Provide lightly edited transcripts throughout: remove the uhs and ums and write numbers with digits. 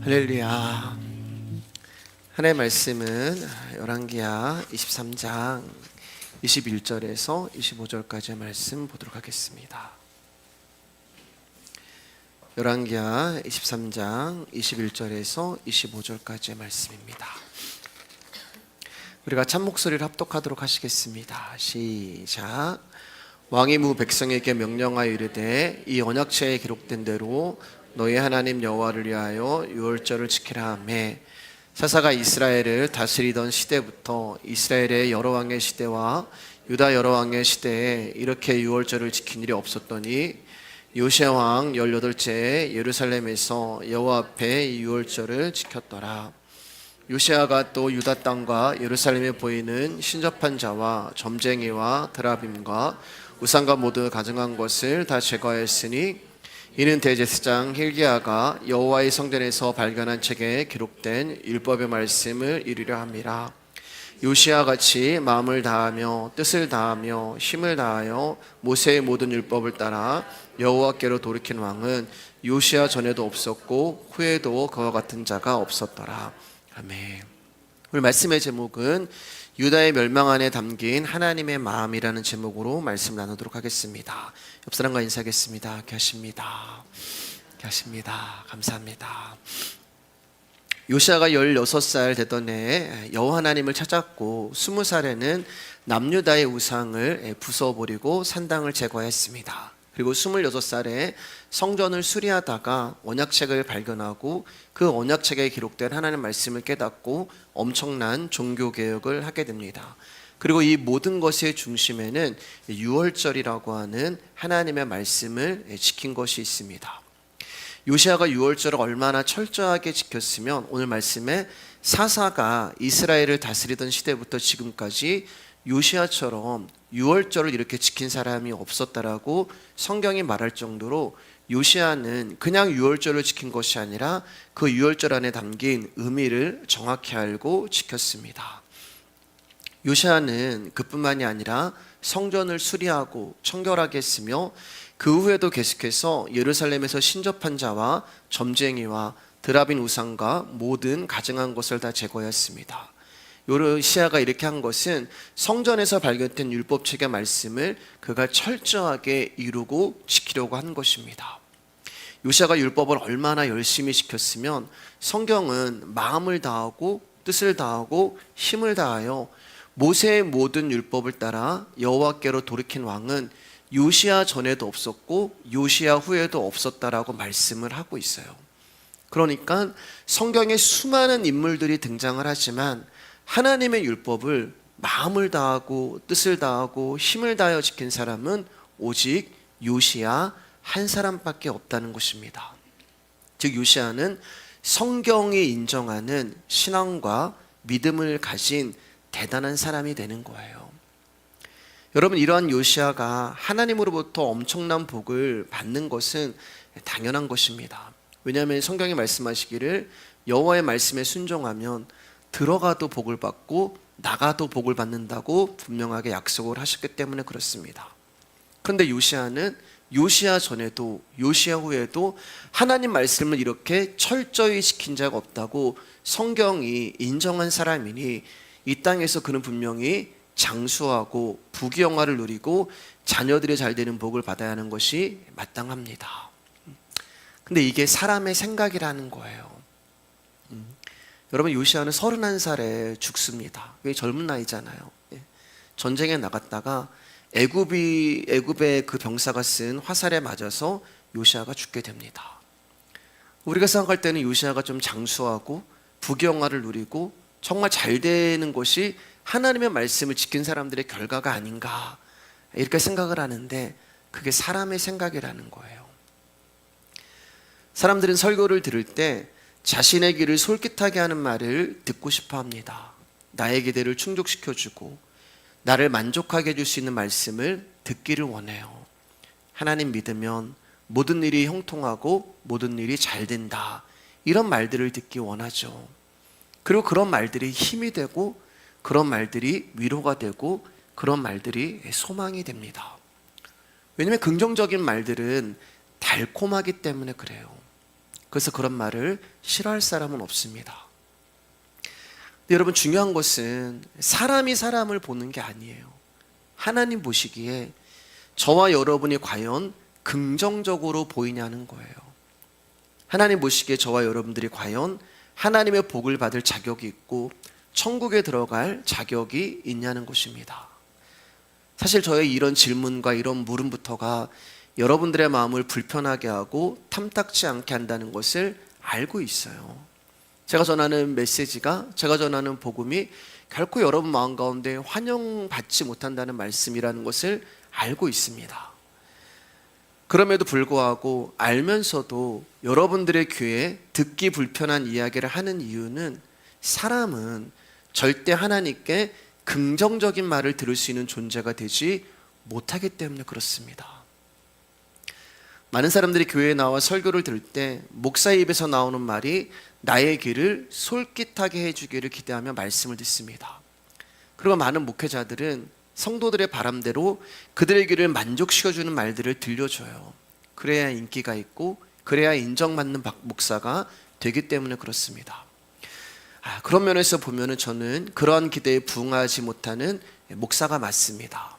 할렐루야. 하나님의 말씀은 열왕기하 23장 21절에서 25절까지의 말씀 보도록 하겠습니다. 열왕기하 23장 21절에서 25절까지의 말씀입니다. 우리가 참 목소리를 합독하도록 하시겠습니다. 시작. 왕이 무 백성에게 명령하여 이르되 이 언약궤에 기록된 대로 너희 하나님 여호와를 위하여 유월절을 지키라 하매, 사사가 이스라엘을 다스리던 시대부터 이스라엘의 여러 왕의 시대와 유다 여러 왕의 시대에 이렇게 유월절을 지킨 일이 없었더니 요시야 왕 18세에 예루살렘에서 여호와 앞에 유월절을 지켰더라. 요시야가 또 유다 땅과 예루살렘에 보이는 신접한 자와 점쟁이와 드라빔과 우상과 모두 가증한 것을 다 제거하였으니, 이는 대제사장 hil기야가 여호와의 성전에서 발견한 책에 기록된 율법의 말씀을 이루려 함이라. 요시야 같이 마음을 다하며 뜻을 다하며 힘을 다하여 모세의 모든 율법을 따라 여호와께로 돌이킨 왕은 요시야 전에도 없었고 후에도 그와 같은 자가 없었더라. 아멘. 오늘 말씀의 제목은 유다의 멸망 안에 담긴 하나님의 마음이라는 제목으로 말씀 나누도록 하겠습니다. 옆 사람과 인사하겠습니다. 계십니다. 감사합니다. 요시야가 16살 되던 해에 여호와 하나님을 찾았고 20살에는 남유다의 우상을 부숴버리고 산당을 제거했습니다. 그리고 26살에 성전을 수리하다가 언약책을 발견하고 그 언약책에 기록된 하나님의 말씀을 깨닫고 엄청난 종교개혁을 하게 됩니다. 그리고 이 모든 것의 중심에는 유월절이라고 하는 하나님의 말씀을 지킨 것이 있습니다. 요시야가 유월절을 얼마나 철저하게 지켰으면 오늘 말씀에 사사가 이스라엘을 다스리던 시대부터 지금까지 요시야처럼 유월절을 이렇게 지킨 사람이 없었다라고 성경이 말할 정도로 요시야는 그냥 유월절을 지킨 것이 아니라 그 유월절 안에 담긴 의미를 정확히 알고 지켰습니다. 요시야는 그뿐만이 아니라 성전을 수리하고 청결하게 했으며 그 후에도 계속해서 예루살렘에서 신접한 자와 점쟁이와 드라빈 우상과 모든 가증한 것을 다 제거했습니다. 요시야가 이렇게 한 것은 성전에서 발견된 율법책의 말씀을 그가 철저하게 이루고 지키려고 한 것입니다. 요시야가 율법을 얼마나 열심히 지켰으면 성경은 마음을 다하고 뜻을 다하고 힘을 다하여 모세의 모든 율법을 따라 여호와께로 돌이킨 왕은 요시야 전에도 없었고 요시야 후에도 없었다라고 말씀을 하고 있어요. 그러니까 성경에 수많은 인물들이 등장을 하지만 하나님의 율법을 마음을 다하고 뜻을 다하고 힘을 다하여 지킨 사람은 오직 요시야 한 사람밖에 없다는 것입니다. 즉 요시야는 성경이 인정하는 신앙과 믿음을 가진 대단한 사람이 되는 거예요. 여러분, 이러한 요시야가 하나님으로부터 엄청난 복을 받는 것은 당연한 것입니다. 왜냐하면 성경이 말씀하시기를 여호와의 말씀에 순종하면 들어가도 복을 받고 나가도 복을 받는다고 분명하게 약속을 하셨기 때문에 그렇습니다. 그런데 요시야는 요시야 전에도 요시야 후에도 하나님 말씀을 이렇게 철저히 지킨 자가 없다고 성경이 인정한 사람이니 이 땅에서 그는 분명히 장수하고 부귀영화를 누리고 자녀들이 잘 되는 복을 받아야 하는 것이 마땅합니다. 근데 이게 사람의 생각이라는 거예요. 여러분, 요시야는 31살에 죽습니다. 왜 젊은 나이잖아요. 전쟁에 나갔다가 애굽의 그 병사가 쓴 화살에 맞아서 요시야가 죽게 됩니다. 우리가 생각할 때는 요시야가 좀 장수하고 부귀영화를 누리고 정말 잘 되는 것이 하나님의 말씀을 지킨 사람들의 결과가 아닌가 이렇게 생각을 하는데 그게 사람의 생각이라는 거예요. 사람들은 설교를 들을 때 자신의 길을 솔깃하게 하는 말을 듣고 싶어 합니다. 나의 기대를 충족시켜주고 나를 만족하게 해줄 수 있는 말씀을 듣기를 원해요. 하나님 믿으면 모든 일이 형통하고 모든 일이 잘 된다, 이런 말들을 듣기 원하죠. 그리고 그런 말들이 힘이 되고 그런 말들이 위로가 되고 그런 말들이 소망이 됩니다. 왜냐하면 긍정적인 말들은 달콤하기 때문에 그래요. 그래서 그런 말을 싫어할 사람은 없습니다. 근데 여러분, 중요한 것은 사람이 사람을 보는 게 아니에요. 하나님 보시기에 저와 여러분이 과연 긍정적으로 보이냐는 거예요. 하나님 보시기에 저와 여러분들이 과연 하나님의 복을 받을 자격이 있고 천국에 들어갈 자격이 있냐는 것입니다. 사실 저의 이런 질문과 이런 물음부터가 여러분들의 마음을 불편하게 하고 탐탁지 않게 한다는 것을 알고 있어요. 제가 전하는 메시지가, 제가 전하는 복음이 결코 여러분 마음 가운데 환영받지 못한다는 말씀이라는 것을 알고 있습니다. 그럼에도 불구하고 알면서도 여러분들의 귀에 듣기 불편한 이야기를 하는 이유는, 사람은 절대 하나님께 긍정적인 말을 들을 수 있는 존재가 되지 못하기 때문에 그렇습니다. 많은 사람들이 교회에 나와 설교를 들을 때 목사의 입에서 나오는 말이 나의 귀를 솔깃하게 해주기를 기대하며 말씀을 듣습니다. 그리고 많은 목회자들은 성도들의 바람대로 그들의 귀를 만족시켜주는 말들을 들려줘요. 그래야 인기가 있고 그래야 인정받는 목사가 되기 때문에 그렇습니다. 그런 면에서 보면 저는 그러한 기대에 부응하지 못하는 목사가 맞습니다.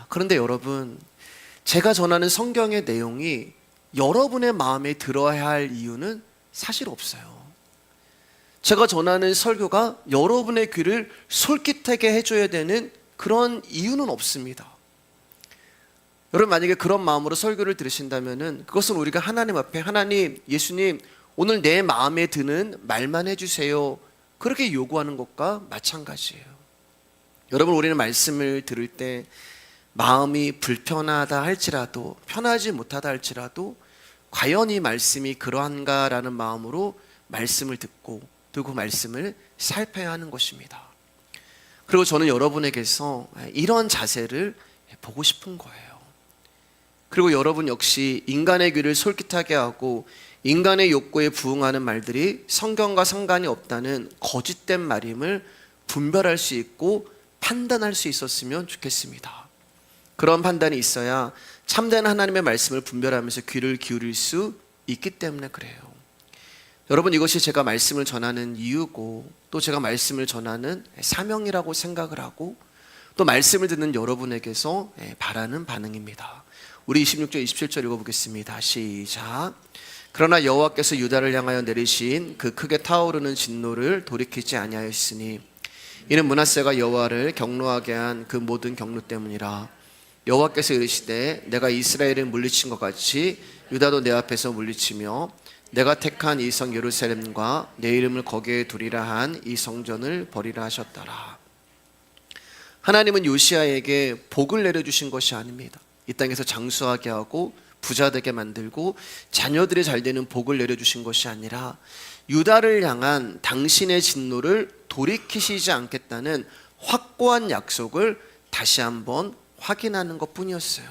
그런데 여러분, 제가 전하는 성경의 내용이 여러분의 마음에 들어야 할 이유는 사실 없어요. 제가 전하는 설교가 여러분의 귀를 솔깃하게 해줘야 되는 그런 이유는 없습니다. 여러분, 만약에 그런 마음으로 설교를 들으신다면 그것은 우리가 하나님 앞에, 하나님, 예수님, 오늘 내 마음에 드는 말만 해주세요, 그렇게 요구하는 것과 마찬가지예요. 여러분, 우리는 말씀을 들을 때 마음이 불편하다 할지라도, 편하지 못하다 할지라도 과연 이 말씀이 그러한가라는 마음으로 말씀을 듣고 또 그 말씀을 살펴야 하는 것입니다. 그리고 저는 여러분에게서 이런 자세를 보고 싶은 거예요. 그리고 여러분 역시 인간의 귀를 솔깃하게 하고 인간의 욕구에 부응하는 말들이 성경과 상관이 없다는 거짓된 말임을 분별할 수 있고 판단할 수 있었으면 좋겠습니다. 그런 판단이 있어야 참된 하나님의 말씀을 분별하면서 귀를 기울일 수 있기 때문에 그래요. 여러분, 이것이 제가 말씀을 전하는 이유고 또 제가 말씀을 전하는 사명이라고 생각을 하고 또 말씀을 듣는 여러분에게서 바라는 반응입니다. 우리 26절 27절 읽어보겠습니다. 시작. 그러나 여호와께서 유다를 향하여 내리신 그 크게 타오르는 진노를 돌이키지 아니하였으니 이는 므낫세가 여호와를 경노하게 한 그 모든 경노 때문이라. 여호와께서 이르시되 내가 이스라엘을 물리친 것 같이 유다도 내 앞에서 물리치며 내가 택한 이 성 예루살렘과 내 이름을 거기에 두리라 한 이 성전을 버리라 하셨더라. 하나님은 요시야에게 복을 내려주신 것이 아닙니다. 이 땅에서 장수하게 하고 부자 되게 만들고 자녀들이 잘 되는 복을 내려주신 것이 아니라 유다를 향한 당신의 진노를 돌이키시지 않겠다는 확고한 약속을 다시 한번 확인하는 것 뿐이었어요.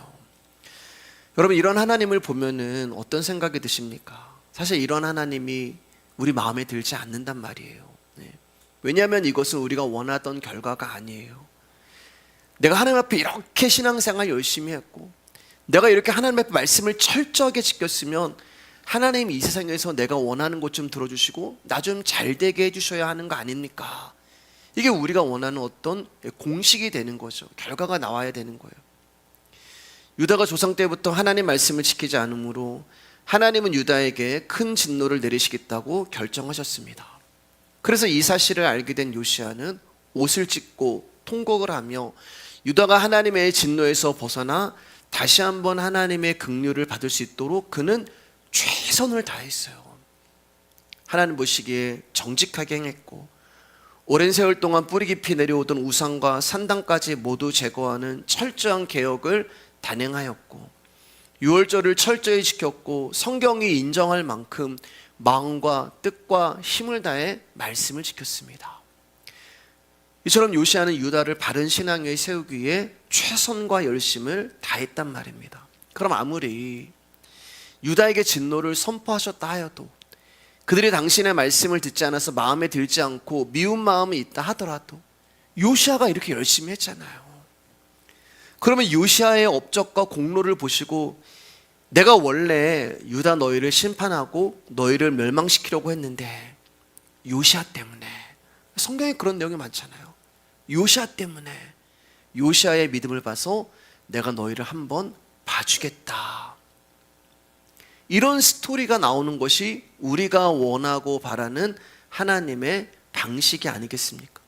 여러분, 이런 하나님을 보면은 어떤 생각이 드십니까? 사실 이런 하나님이 우리 마음에 들지 않는단 말이에요. 왜냐하면 이것은 우리가 원하던 결과가 아니에요. 내가 하나님 앞에 이렇게 신앙생활 열심히 했고 내가 이렇게 하나님 앞에 말씀을 철저하게 지켰으면 하나님이 이 세상에서 내가 원하는 것 좀 들어주시고 나 좀 잘되게 해주셔야 하는 거 아닙니까? 이게 우리가 원하는 어떤 공식이 되는 거죠. 결과가 나와야 되는 거예요. 유다가 조상 때부터 하나님 말씀을 지키지 않으므로 하나님은 유다에게 큰 진노를 내리시겠다고 결정하셨습니다. 그래서 이 사실을 알게 된 요시야는 옷을 찢고 통곡을 하며 유다가 하나님의 진노에서 벗어나 다시 한번 하나님의 긍휼을 받을 수 있도록 그는 최선을 다했어요. 하나님 보시기에 정직하게 행했고 오랜 세월 동안 뿌리 깊이 내려오던 우상과 산당까지 모두 제거하는 철저한 개혁을 단행하였고 유월절을 철저히 지켰고 성경이 인정할 만큼 마음과 뜻과 힘을 다해 말씀을 지켰습니다. 이처럼 요시야는 유다를 바른 신앙 위에 세우기 위해 최선과 열심을 다했단 말입니다. 그럼 아무리 유다에게 진노를 선포하셨다 하여도 그들이 당신의 말씀을 듣지 않아서 마음에 들지 않고 미운 마음이 있다 하더라도 요시야가 이렇게 열심히 했잖아요. 그러면 요시야의 업적과 공로를 보시고 내가 원래 유다 너희를 심판하고 너희를 멸망시키려고 했는데 요시아 때문에, 성경에 그런 내용이 많잖아요. 요시아 때문에, 요시아의 믿음을 봐서 내가 너희를 한번 봐주겠다. 이런 스토리가 나오는 것이 우리가 원하고 바라는 하나님의 방식이 아니겠습니까?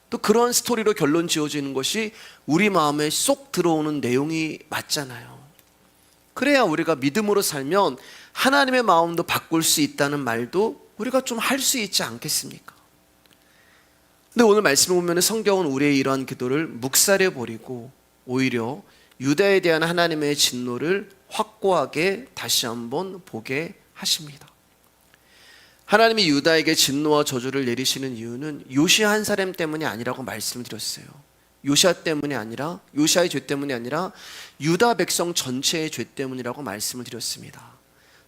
또 그런 스토리로 결론 지어지는 것이 우리 마음에 쏙 들어오는 내용이 맞잖아요. 그래야 우리가 믿음으로 살면 하나님의 마음도 바꿀 수 있다는 말도 우리가 좀 할 수 있지 않겠습니까? 근데 오늘 말씀을 보면 성경은 우리의 이러한 기도를 묵살해 버리고 오히려 유다에 대한 하나님의 진노를 확고하게 다시 한번 보게 하십니다. 하나님이 유다에게 진노와 저주를 내리시는 이유는 요시아 한 사람 때문이 아니라고 말씀을 드렸어요. 요시아 때문이 아니라, 요시아의 죄 때문이 아니라 유다 백성 전체의 죄 때문이라고 말씀을 드렸습니다.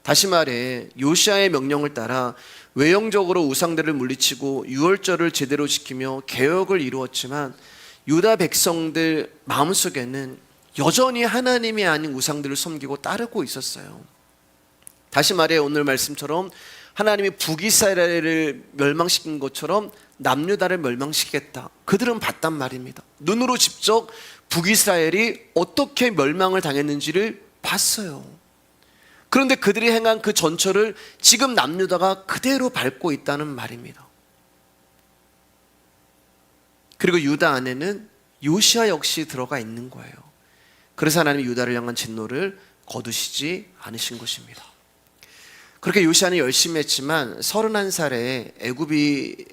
다시 말해 요시아의 명령을 따라 외형적으로 우상들을 물리치고 유월절을 제대로 지키며 개혁을 이루었지만 유다 백성들 마음속에는 여전히 하나님이 아닌 우상들을 섬기고 따르고 있었어요. 다시 말해 오늘 말씀처럼 하나님이 북이스라엘을 멸망시킨 것처럼 남유다를 멸망시키겠다, 그들은 봤단 말입니다. 눈으로 직접 북이스라엘이 어떻게 멸망을 당했는지를 봤어요. 그런데 그들이 행한 그 전철을 지금 남유다가 그대로 밟고 있다는 말입니다. 그리고 유다 안에는 요시아 역시 들어가 있는 거예요. 그래서 하나님이 유다를 향한 진노를 거두시지 않으신 것입니다. 그렇게 요시아는 열심히 했지만 31살에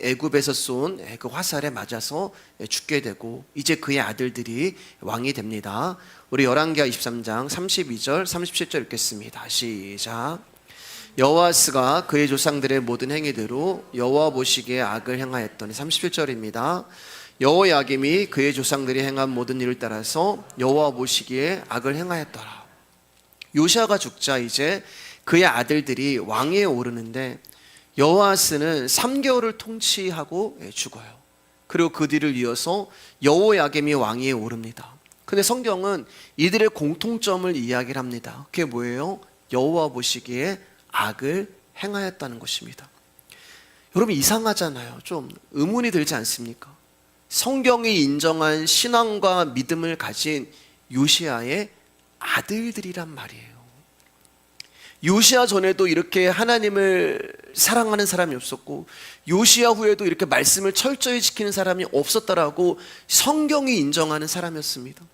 애굽에서 쏜 그 화살에 맞아서 죽게 되고 이제 그의 아들들이 왕이 됩니다. 우리 열왕기하 23장 32절 37절 읽겠습니다. 시작. 여호아스가 그의 조상들의 모든 행위대로 여호와 보시기에 악을 행하였더니, 37절입니다. 여호야김이 그의 조상들이 행한 모든 일을 따라서 여호와 보시기에 악을 행하였더라. 요시아가 죽자 이제 그의 아들들이 왕위에 오르는데 여호아스는 3개월을 통치하고 죽어요. 그리고 그 뒤를 이어서 여호야김이 왕위에 오릅니다. 근데 성경은 이들의 공통점을 이야기를 합니다. 그게 뭐예요? 여호와 보시기에 악을 행하였다는 것입니다. 여러분 이상하잖아요. 좀 의문이 들지 않습니까? 성경이 인정한 신앙과 믿음을 가진 요시아의 아들들이란 말이에요. 요시아 전에도 이렇게 하나님을 사랑하는 사람이 없었고 요시아 후에도 이렇게 말씀을 철저히 지키는 사람이 없었다라고 성경이 인정하는 사람이었습니다.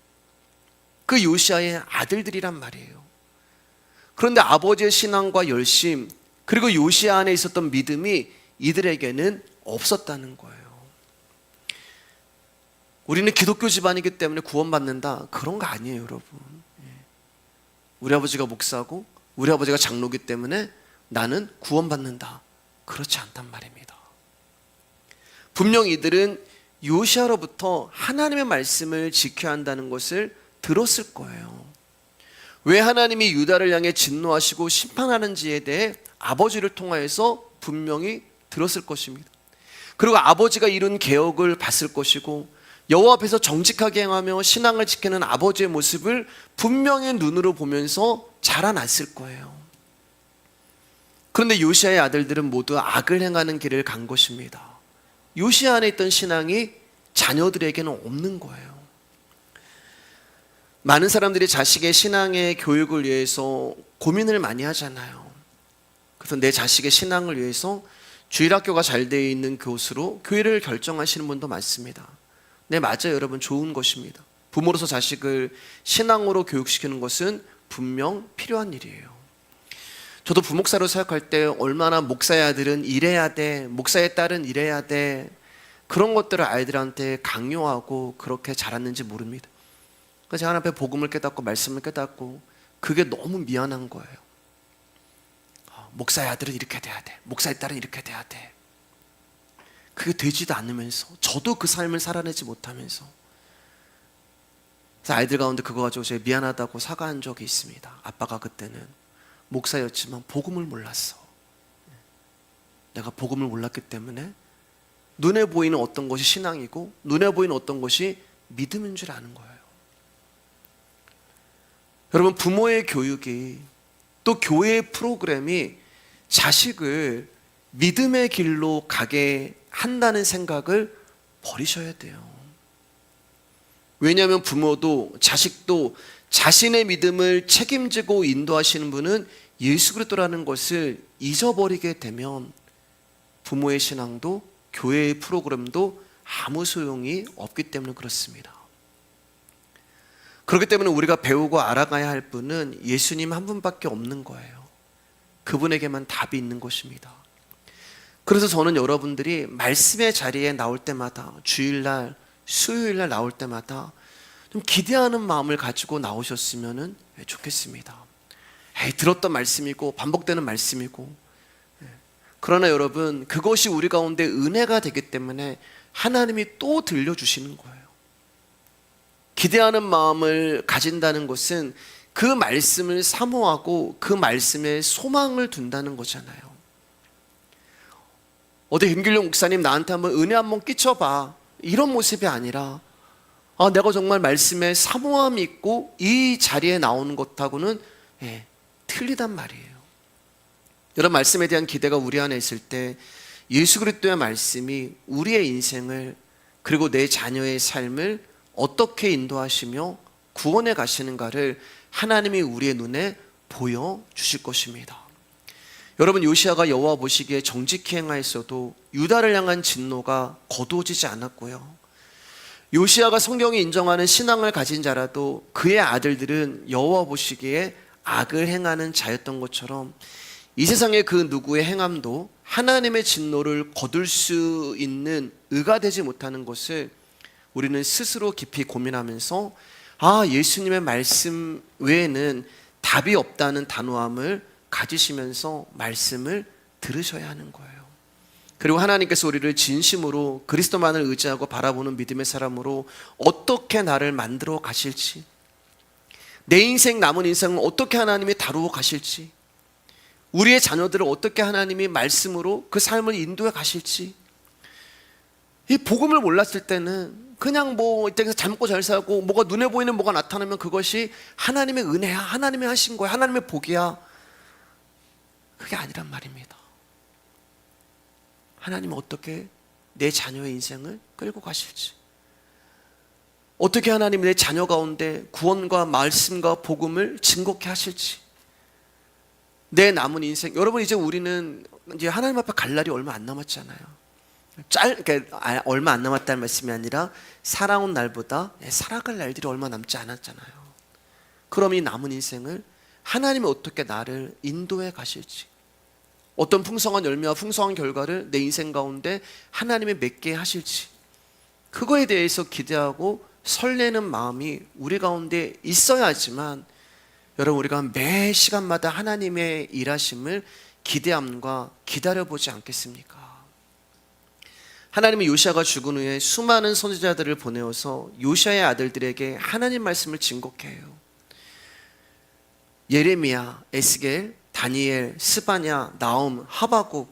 그 요시아의 아들들이란 말이에요. 그런데 아버지의 신앙과 열심, 그리고 요시아 안에 있었던 믿음이 이들에게는 없었다는 거예요. 우리는 기독교 집안이기 때문에 구원받는다, 그런 거 아니에요, 여러분. 우리 아버지가 목사고 우리 아버지가 장로기 때문에 나는 구원받는다, 그렇지 않단 말입니다. 분명 이들은 요시아로부터 하나님의 말씀을 지켜야 한다는 것을 들었을 거예요. 왜 하나님이 유다를 향해 진노하시고 심판하는지에 대해 아버지를 통하여서 분명히 들었을 것입니다. 그리고 아버지가 이룬 개혁을 봤을 것이고 여호와 앞에서 정직하게 행하며 신앙을 지키는 아버지의 모습을 분명히 눈으로 보면서 자라났을 거예요. 그런데 요시아의 아들들은 모두 악을 행하는 길을 간 것입니다. 요시아 안에 있던 신앙이 자녀들에게는 없는 거예요. 많은 사람들이 자식의 신앙의 교육을 위해서 고민을 많이 하잖아요. 그래서 내 자식의 신앙을 위해서 주일학교가 잘 되어 있는 곳으로 교회를 결정하시는 분도 많습니다. 네, 맞아요, 여러분. 좋은 것입니다. 부모로서 자식을 신앙으로 교육시키는 것은 분명 필요한 일이에요. 저도 부목사로 사역할 때 얼마나 목사의 아들은 이래야 돼, 목사의 딸은 이래야 돼, 그런 것들을 아이들한테 강요하고 그렇게 자랐는지 모릅니다. 그래서 제가 하나님 앞에 복음을 깨닫고 말씀을 깨닫고 그게 너무 미안한 거예요. 목사의 아들은 이렇게 돼야 돼, 목사의 딸은 이렇게 돼야 돼. 그게 되지도 않으면서 저도 그 삶을 살아내지 못하면서, 그래서 아이들 가운데 그거 가지고 제가 미안하다고 사과한 적이 있습니다. 아빠가 그때는 목사였지만 복음을 몰랐어. 내가 복음을 몰랐기 때문에 눈에 보이는 어떤 것이 신앙이고 눈에 보이는 어떤 것이 믿음인 줄 아는 거예요. 여러분, 부모의 교육이 또 교회의 프로그램이 자식을 믿음의 길로 가게 한다는 생각을 버리셔야 돼요. 왜냐하면 부모도 자식도 자신의 믿음을 책임지고 인도하시는 분은 예수 그리스도라는 것을 잊어버리게 되면 부모의 신앙도 교회의 프로그램도 아무 소용이 없기 때문에 그렇습니다. 그렇기 때문에 우리가 배우고 알아가야 할 분은 예수님 한 분밖에 없는 거예요. 그분에게만 답이 있는 것입니다. 그래서 저는 여러분들이 말씀의 자리에 나올 때마다, 주일날, 수요일날 나올 때마다 좀 기대하는 마음을 가지고 나오셨으면 좋겠습니다. 들었던 말씀이고 반복되는 말씀이고, 그러나 여러분, 그것이 우리 가운데 은혜가 되기 때문에 하나님이 또 들려주시는 거예요. 기대하는 마음을 가진다는 것은 그 말씀을 사모하고 그 말씀에 소망을 둔다는 거잖아요. 어디 김길용 목사님 나한테 한번 은혜 한번 끼쳐봐, 이런 모습이 아니라 내가 정말 말씀에 사모함이 있고 이 자리에 나오는 것하고는 틀리단 말이에요. 여러분, 말씀에 대한 기대가 우리 안에 있을 때 예수 그리스도의 말씀이 우리의 인생을, 그리고 내 자녀의 삶을 어떻게 인도하시며 구원해 가시는가를 하나님이 우리의 눈에 보여주실 것입니다. 여러분, 요시야가 여호와 보시기에 정직히 행하였어도 유다를 향한 진노가 거두어지지 않았고요, 요시야가 성경이 인정하는 신앙을 가진 자라도 그의 아들들은 여호와 보시기에 악을 행하는 자였던 것처럼 이 세상의 그 누구의 행함도 하나님의 진노를 거둘 수 있는 의가 되지 못하는 것을 우리는 스스로 깊이 고민하면서 예수님의 말씀 외에는 답이 없다는 단호함을 가지시면서 말씀을 들으셔야 하는 거예요. 그리고 하나님께서 우리를 진심으로 그리스도만을 의지하고 바라보는 믿음의 사람으로 어떻게 나를 만들어 가실지, 내 인생 남은 인생은 어떻게 하나님이 다루어 가실지, 우리의 자녀들을 어떻게 하나님이 말씀으로 그 삶을 인도해 가실지, 이 복음을 몰랐을 때는 그냥 이때서 잘 먹고 잘 살고 뭐가 눈에 보이는 뭐가 나타나면 그것이 하나님의 은혜야, 하나님이 하신 거야, 하나님의 복이야. 그게 아니란 말입니다. 하나님은 어떻게 내 자녀의 인생을 끌고 가실지, 어떻게 하나님이 내 자녀 가운데 구원과 말씀과 복음을 증거케 하실지, 내 남은 인생, 여러분, 이제 우리는 이제 하나님 앞에 갈 날이 얼마 안 남았잖아요. 얼마 안 남았다는 말씀이 아니라 살아온 날보다 살아갈 날들이 얼마 남지 않았잖아요. 그럼 이 남은 인생을 하나님이 어떻게 나를 인도해 가실지, 어떤 풍성한 열매와 풍성한 결과를 내 인생 가운데 하나님이 맺게 하실지, 그거에 대해서 기대하고 설레는 마음이 우리 가운데 있어야지만 여러분, 우리가 매 시간마다 하나님의 일하심을 기대함과 기다려보지 않겠습니까? 하나님은 요시야가 죽은 후에 수많은 선지자들을 보내어서 요시야의 아들들에게 하나님 말씀을 증거케 해요. 예레미야, 에스겔, 다니엘, 스바냐, 나움, 하박국,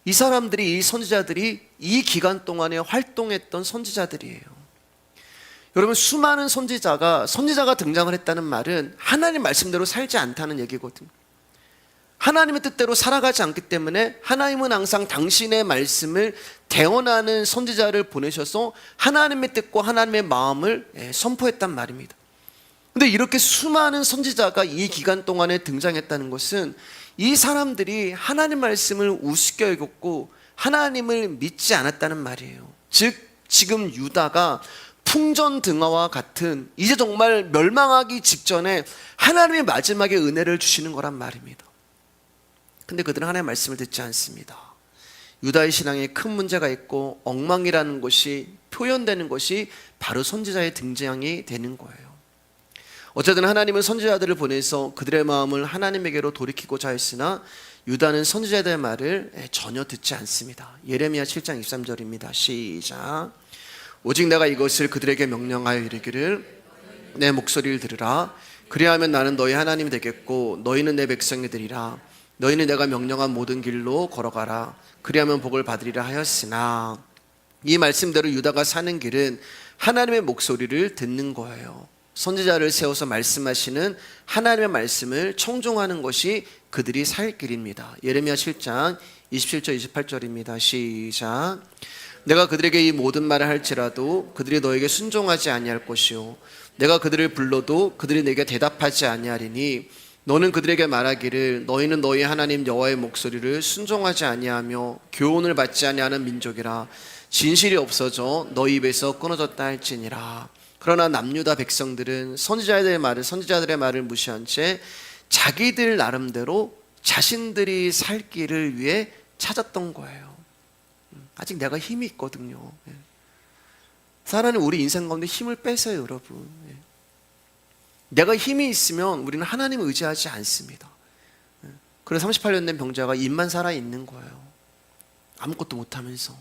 이 사람들이, 이 선지자들이 이 기간 동안에 활동했던 선지자들이에요. 여러분, 수많은 선지자가 등장을 했다는 말은 하나님 말씀대로 살지 않다는 얘기거든요. 하나님의 뜻대로 살아가지 않기 때문에 하나님은 항상 당신의 말씀을 대언하는 선지자를 보내셔서 하나님의 뜻과 하나님의 마음을 선포했단 말입니다. 근데 이렇게 수많은 선지자가 이 기간 동안에 등장했다는 것은 이 사람들이 하나님 말씀을 우습게 여겼고 하나님을 믿지 않았다는 말이에요. 즉, 지금 유다가 풍전등화와 같은 이제 정말 멸망하기 직전에 하나님의 마지막에 은혜를 주시는 거란 말입니다. 근데 그들은 하나님의 말씀을 듣지 않습니다. 유다의 신앙에 큰 문제가 있고 엉망이라는 것이 표현되는 것이 바로 선지자의 등장이 되는 거예요. 어쨌든 하나님은 선지자들을 보내서 그들의 마음을 하나님에게로 돌이키고자 했으나 유다는 선지자들의 말을 전혀 듣지 않습니다. 예레미야 7장 23절입니다. 시작. 오직 내가 이것을 그들에게 명령하여 이르기를 내 목소리를 들으라. 그리하면 나는 너희 하나님이 되겠고 너희는 내 백성이 되리라. 너희는 내가 명령한 모든 길로 걸어가라. 그리하면 복을 받으리라 하였으나, 이 말씀대로 유다가 사는 길은 하나님의 목소리를 듣는 거예요. 선지자를 세워서 말씀하시는 하나님의 말씀을 청종하는 것이 그들이 살 길입니다. 예레미야 7장 27절 28절입니다. 시작. 내가 그들에게 이 모든 말을 할지라도 그들이 너에게 순종하지 아니할 것이요 내가 그들을 불러도 그들이 내게 대답하지 아니하리니 너는 그들에게 말하기를 너희는 너희 하나님 여호와의 목소리를 순종하지 아니하며 교훈을 받지 아니하는 민족이라 진실이 없어져 너희 입에서 끊어졌다 할지니라. 그러나 남유다 백성들은 선지자들의 말을 무시한 채 자기들 나름대로 자신들이 살 길을 위해 찾았던 거예요. 아직 내가 힘이 있거든요. 하나님 우리 인생 가운데 힘을 빼세요, 여러분. 내가 힘이 있으면 우리는 하나님을 의지하지 않습니다. 그래서 38년 된 병자가 입만 살아있는 거예요. 아무것도 못하면서.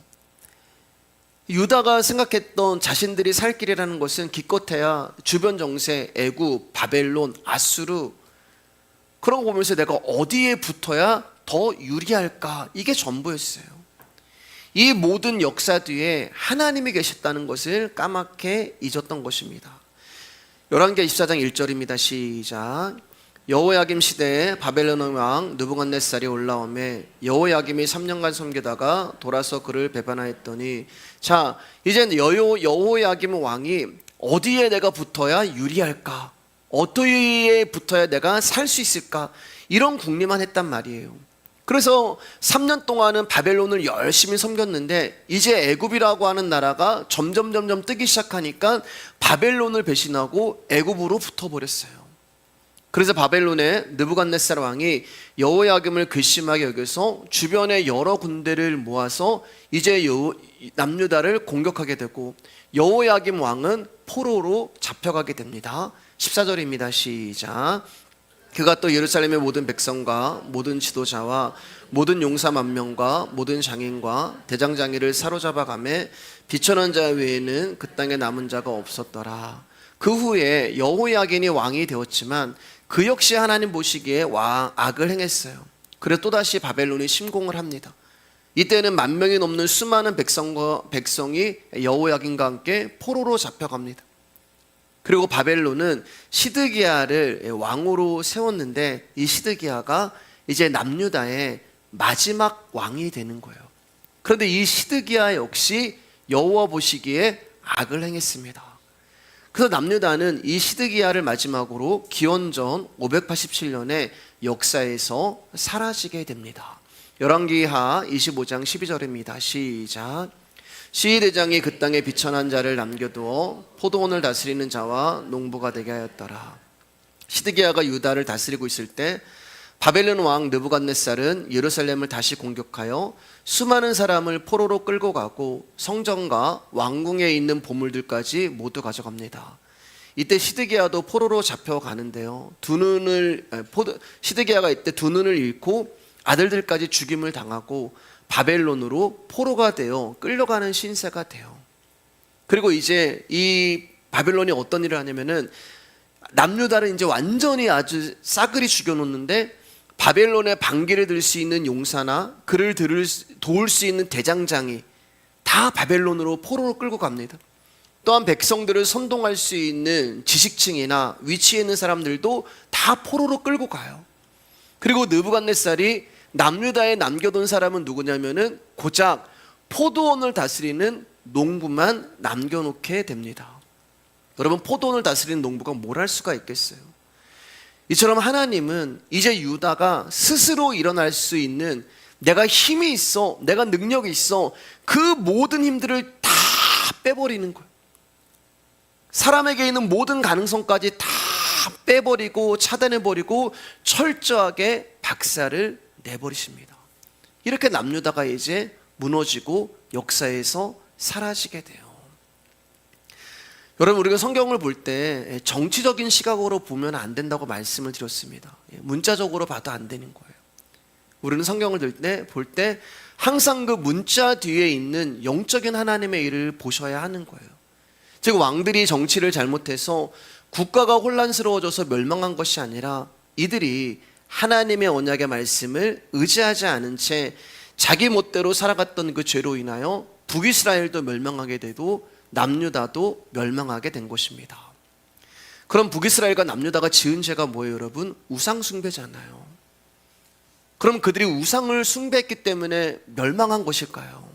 유다가 생각했던 자신들이 살 길이라는 것은 기껏해야 주변 정세, 애굽, 바벨론, 아수르 그런 거 보면서 내가 어디에 붙어야 더 유리할까? 이게 전부였어요. 이 모든 역사 뒤에 하나님이 계셨다는 것을 까맣게 잊었던 것입니다. 열왕기하 24장 1절입니다. 시작. 여호야김 시대에 바벨론 왕 느부갓네살이 올라오매 여호야김이 3년간 섬기다가 돌아서 그를 배반하였더니 자 이제 여호야김 왕이 어디에 내가 붙어야 유리할까? 어디에 붙어야 내가 살 수 있을까? 이런 궁리만 했단 말이에요. 그래서 3년 동안은 바벨론을 열심히 섬겼는데 이제 애굽이라고 하는 나라가 점점 뜨기 시작하니까 바벨론을 배신하고 애굽으로 붙어버렸어요. 그래서 바벨론의 느부갓네살 왕이 여호야김을 괘씸하게 여겨서 주변의 여러 군대를 모아서 이제 남유다를 공격하게 되고 여호야김 왕은 포로로 잡혀가게 됩니다. 14절입니다. 시작. 그가 또 예루살렘의 모든 백성과 모든 지도자와 모든 용사 만명과 모든 장인과 대장장이를 사로잡아가매 비천한 자 외에는 그 땅에 남은 자가 없었더라. 그 후에 여호야긴이 왕이 되었지만 그 역시 하나님 보시기에 악을 행했어요. 그래서 또다시 바벨론이 침공을 합니다. 이때는 10,000명이 넘는 수많은 백성이 여호야긴과 함께 포로로 잡혀갑니다. 그리고 바벨론은 시드기야를 왕으로 세웠는데 이 시드기야가 이제 남유다의 마지막 왕이 되는 거예요. 그런데 이 시드기야 역시 여호와 보시기에 악을 행했습니다. 그래서 남유다는 이 시드기야를 마지막으로 기원전 587년에 역사에서 사라지게 됩니다. 열왕기하 25장 12절입니다. 시작. 시위대장이 그 땅에 비천한 자를 남겨두어 포도원을 다스리는 자와 농부가 되게 하였더라. 시드기야가 유다를 다스리고 있을 때 바벨론 왕 느부갓네살은 예루살렘을 다시 공격하여 수많은 사람을 포로로 끌고 가고 성전과 왕궁에 있는 보물들까지 모두 가져갑니다. 이때 시드기야도 포로로 잡혀가는데요. 시드기야가 이때 두 눈을 잃고 아들들까지 죽임을 당하고 바벨론으로 포로가 되어 끌려가는 신세가 돼요. 그리고 이제 이 바벨론이 어떤 일을 하냐면은 남유다를 이제 완전히 아주 싸그리 죽여놓는데 바벨론의 반기를 들 수 있는 용사나 그를 도울 수 있는 대장장이 다 바벨론으로 포로로 끌고 갑니다. 또한 백성들을 선동할 수 있는 지식층이나 위치에 있는 사람들도 다 포로로 끌고 가요. 그리고 느부갓네살이 남유다에 남겨둔 사람은 누구냐면은 고작 포도원을 다스리는 농부만 남겨놓게 됩니다. 여러분, 포도원을 다스리는 농부가 뭘 할 수가 있겠어요? 이처럼 하나님은 이제 유다가 스스로 일어날 수 있는, 내가 힘이 있어, 내가 능력이 있어, 그 모든 힘들을 다 빼버리는 거예요. 사람에게 있는 모든 가능성까지 다 빼버리고 차단해버리고 철저하게 박살을 내버리십니다. 이렇게 남유다가 이제 무너지고 역사에서 사라지게 돼요. 여러분, 우리가 성경을 볼 때 정치적인 시각으로 보면 안 된다고 말씀을 드렸습니다. 문자적으로 봐도 안 되는 거예요. 우리는 성경을 볼 때 항상 그 문자 뒤에 있는 영적인 하나님의 일을 보셔야 하는 거예요. 즉, 왕들이 정치를 잘못해서 국가가 혼란스러워져서 멸망한 것이 아니라 이들이 하나님의 언약의 말씀을 의지하지 않은 채 자기 멋대로 살아갔던 그 죄로 인하여 북이스라엘도 멸망하게 되고 남유다도 멸망하게 된 것입니다. 그럼 북이스라엘과 남유다가 지은 죄가 뭐예요, 여러분? 우상 숭배잖아요. 그럼 그들이 우상을 숭배했기 때문에 멸망한 것일까요?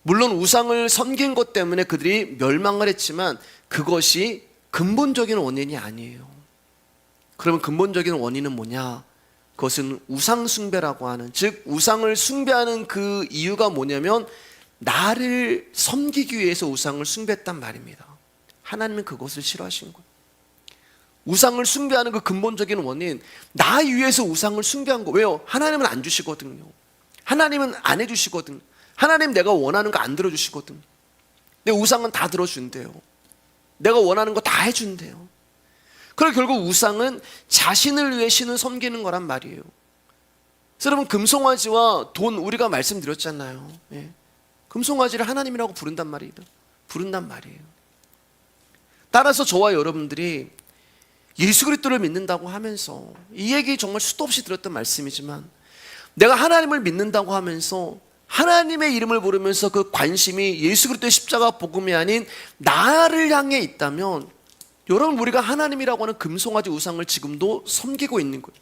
물론 우상을 섬긴 것 때문에 그들이 멸망을 했지만 그것이 근본적인 원인이 아니에요. 그러면 근본적인 원인은 뭐냐? 그것은 우상 숭배라고 하는, 즉 우상을 숭배하는 그 이유가 뭐냐면 나를 섬기기 위해서 우상을 숭배했단 말입니다. 하나님은 그것을 싫어하신 거예요. 우상을 숭배하는 그 근본적인 원인, 나 위해서 우상을 숭배한 거. 왜요? 하나님은 안 주시거든요. 하나님은 안 해주시거든요. 하나님 내가 원하는 거 안 들어주시거든요. 내 우상은 다 들어준대요. 내가 원하는 거 다 해준대요. 그리고 결국 우상은 자신을 위해 신을 섬기는 거란 말이에요. 그래서 여러분, 금송아지와 돈, 우리가 말씀드렸잖아요. 예. 금송아지를 하나님이라고 부른단 말이에요. 따라서 저와 여러분들이 예수 그리스도를 믿는다고 하면서, 이 얘기 정말 수도 없이 들었던 말씀이지만, 내가 하나님을 믿는다고 하면서 하나님의 이름을 부르면서 그 관심이 예수 그리스도의 십자가 복음이 아닌 나를 향해 있다면, 여러분, 우리가 하나님이라고 하는 금송아지 우상을 지금도 섬기고 있는 거예요.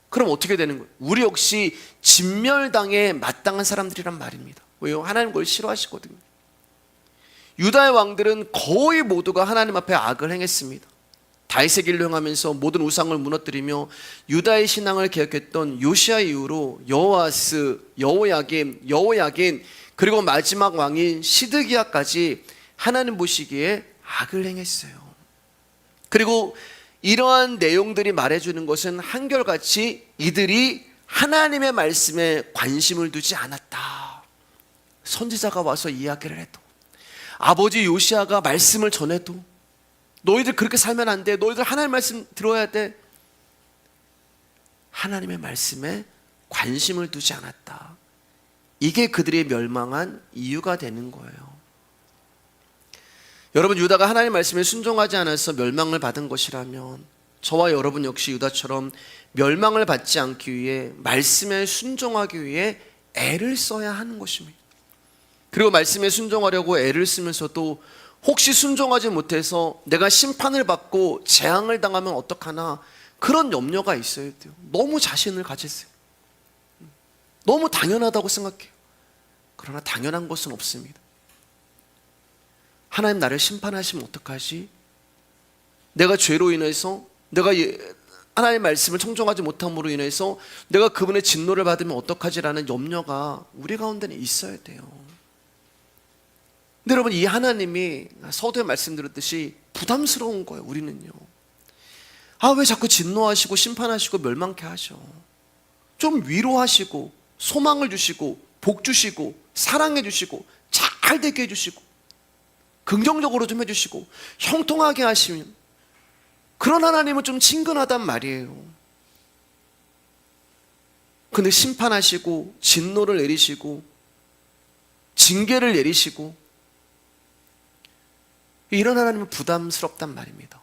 그럼 어떻게 되는 거예요? 우리 역시 진멸당에 마땅한 사람들이란 말입니다. 왜요? 하나님 그걸 싫어하시거든요. 유다의 왕들은 거의 모두가 하나님 앞에 악을 행했습니다. 다윗의 길로 행하면서 모든 우상을 무너뜨리며 유다의 신앙을 개혁했던 요시야 이후로 여호아스, 여호야긴, 그리고 마지막 왕인 시드기야까지 하나님 보시기에 악을 행했어요. 그리고 이러한 내용들이 말해주는 것은 한결같이 이들이 하나님의 말씀에 관심을 두지 않았다. 선지자가 와서 이야기를 해도, 아버지 요시야가 말씀을 전해도 너희들 그렇게 살면 안 돼. 너희들 하나님 말씀 들어야 돼. 하나님의 말씀에 관심을 두지 않았다. 이게 그들이 멸망한 이유가 되는 거예요. 여러분, 유다가 하나님 말씀에 순종하지 않아서 멸망을 받은 것이라면 저와 여러분 역시 유다처럼 멸망을 받지 않기 위해 말씀에 순종하기 위해 애를 써야 하는 것입니다. 그리고 말씀에 순종하려고 애를 쓰면서도 혹시 순종하지 못해서 내가 심판을 받고 재앙을 당하면 어떡하나, 그런 염려가 있어야 돼요. 너무 자신을 가지세요. 너무 당연하다고 생각해요. 그러나 당연한 것은 없습니다. 하나님 나를 심판하시면 어떡하지? 내가 죄로 인해서, 내가 하나님의 말씀을 청종하지 못함으로 인해서 내가 그분의 진노를 받으면 어떡하지라는 염려가 우리 가운데는 있어야 돼요. 근데 여러분, 이 하나님이 서두에 말씀드렸듯이 부담스러운 거예요. 우리는요, 왜 자꾸 진노하시고 심판하시고 멸망케 하셔? 좀 위로하시고 소망을 주시고 복 주시고 사랑해 주시고 잘 되게 해주시고 긍정적으로 좀 해주시고 형통하게 하시면, 그런 하나님은 좀 친근하단 말이에요. 근데 심판하시고 진노를 내리시고 징계를 내리시고 이런 하나님은 부담스럽단 말입니다.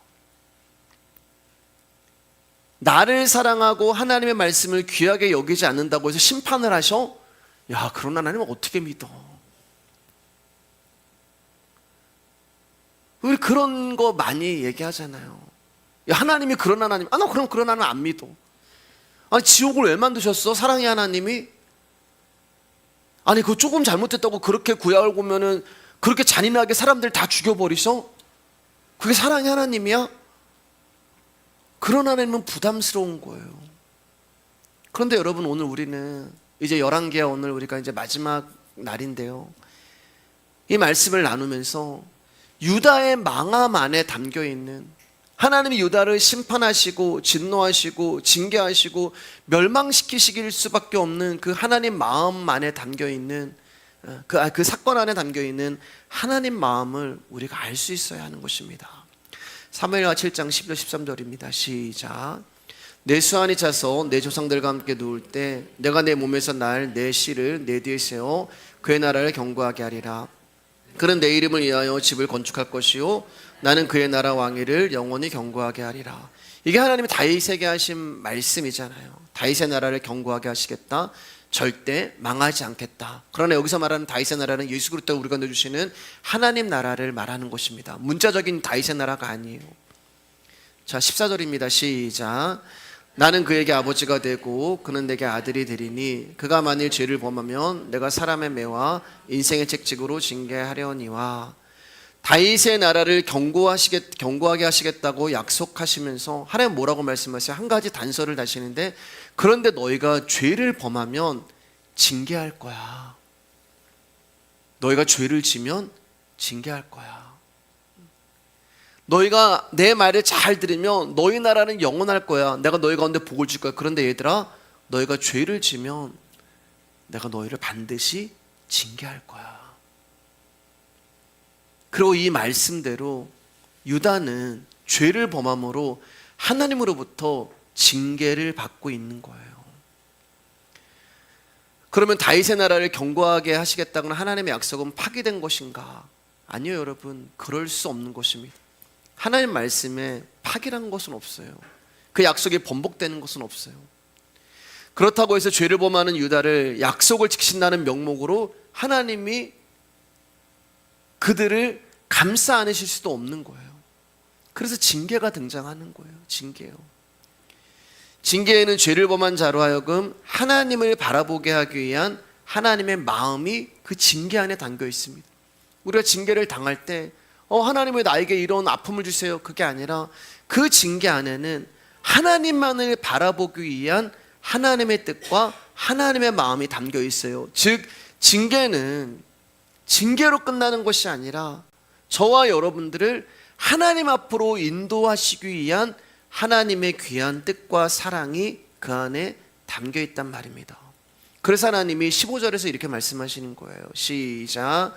나를 사랑하고 하나님의 말씀을 귀하게 여기지 않는다고 해서 심판을 하셔? 야, 그런 하나님은 어떻게 믿어? 우리 그런 거 많이 얘기하잖아요. 야, 하나님이 그런 하나님, 나 그럼 그런 하나님 안 믿어. 아니, 지옥을 왜 만드셨어? 사랑의 하나님이? 아니, 그거 조금 잘못했다고 그렇게 구약을 보면은 그렇게 잔인하게 사람들 다 죽여버리셔? 그게 사랑의 하나님이야? 그런 하나님은 부담스러운 거예요. 그런데 여러분, 오늘 우리는 이제 열왕기야, 오늘 우리가 이제 마지막 날인데요, 이 말씀을 나누면서 유다의 망함 안에 담겨있는, 하나님이 유다를 심판하시고 진노하시고 징계하시고 멸망시키실 수밖에 없는 그 하나님 마음 안에 담겨있는, 그 사건 안에 담겨있는 하나님 마음을 우리가 알 수 있어야 하는 것입니다. 사무엘하 7장 12절 13절입니다. 시작. 내 수완이 차서 내 조상들과 함께 누울 때 내가 내 몸에서 날 내 씨를 내 뒤에 세워 그의 나라를 견고하게 하리라. 그는 내 이름을 위하여 집을 건축할 것이요 나는 그의 나라 왕위를 영원히 견고하게 하리라. 이게 하나님이 다윗에게 하신 말씀이잖아요. 다윗의 나라를 견고하게 하시겠다. 절대 망하지 않겠다. 그러나 여기서 말하는 다윗의 나라는 예수 그리스도가 우리가 내주시는 하나님 나라를 말하는 것입니다. 문자적인 다윗의 나라가 아니에요. 자, 14절입니다. 시작. 나는 그에게 아버지가 되고 그는 내게 아들이 되리니 그가 만일 죄를 범하면 내가 사람의 매와 인생의 책찍으로 징계하려니와. 다윗의 나라를 견고하게 하시겠다고 약속하시면서 하나님 뭐라고 말씀하세요? 한 가지 단서를 다시는데, 그런데 너희가 죄를 범하면 징계할 거야. 너희가 죄를 지면 징계할 거야. 너희가 내 말을 잘 들으면 너희 나라는 영원할 거야. 내가 너희 가운데 복을 줄 거야. 그런데 얘들아, 너희가 죄를 지면 내가 너희를 반드시 징계할 거야. 그리고 이 말씀대로 유다는 죄를 범함으로 하나님으로부터 징계를 받고 있는 거예요. 그러면 다윗의 나라를 견고하게 하시겠다는 하나님의 약속은 파기된 것인가? 아니요, 여러분. 그럴 수 없는 것입니다. 하나님 말씀에 파기란 것은 없어요. 그 약속이 번복되는 것은 없어요. 그렇다고 해서 죄를 범하는 유다를 약속을 지키신다는 명목으로 하나님이 그들을 감싸 안으실 수도 없는 거예요. 그래서 징계가 등장하는 거예요. 징계요. 징계에는 죄를 범한 자로 하여금 하나님을 바라보게 하기 위한 하나님의 마음이 그 징계 안에 담겨 있습니다. 우리가 징계를 당할 때 하나님 왜 나에게 이런 아픔을 주세요? 그게 아니라 그 징계 안에는 하나님만을 바라보기 위한 하나님의 뜻과 하나님의 마음이 담겨 있어요. 즉 징계는 징계로 끝나는 것이 아니라 저와 여러분들을 하나님 앞으로 인도하시기 위한 하나님의 귀한 뜻과 사랑이 그 안에 담겨 있단 말입니다. 그래서 하나님이 15절에서 이렇게 말씀하시는 거예요. 시작.